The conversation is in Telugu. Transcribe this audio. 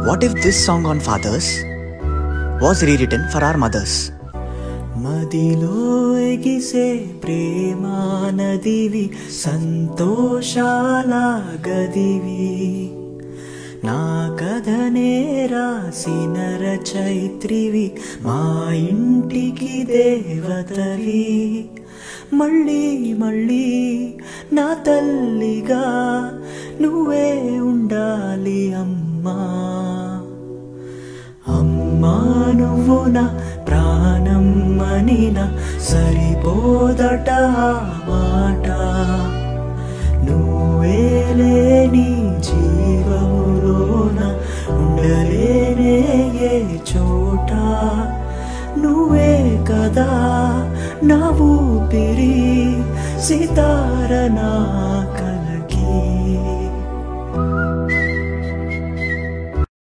What if this song on fathers was rewritten for our mothers? మదిలో ఎగిసే ప్రేమా నదివి సంతోషాల గదివి నా కథనే రాసిన రచయిత్రివి మా ఇంటికి దేవతవి మళ్ళీ మళ్ళీ నా తల్లిగా నువ్వే ఉండాలి అమ్మా అమ్మా నువ్వు నా ప్రాణం మనినా సరిపోదట మాట నువ్వే లేని జీవములోన ఉండలేనే ఏ చోట నువ్వే కదా నా ఊపిరి సితార నా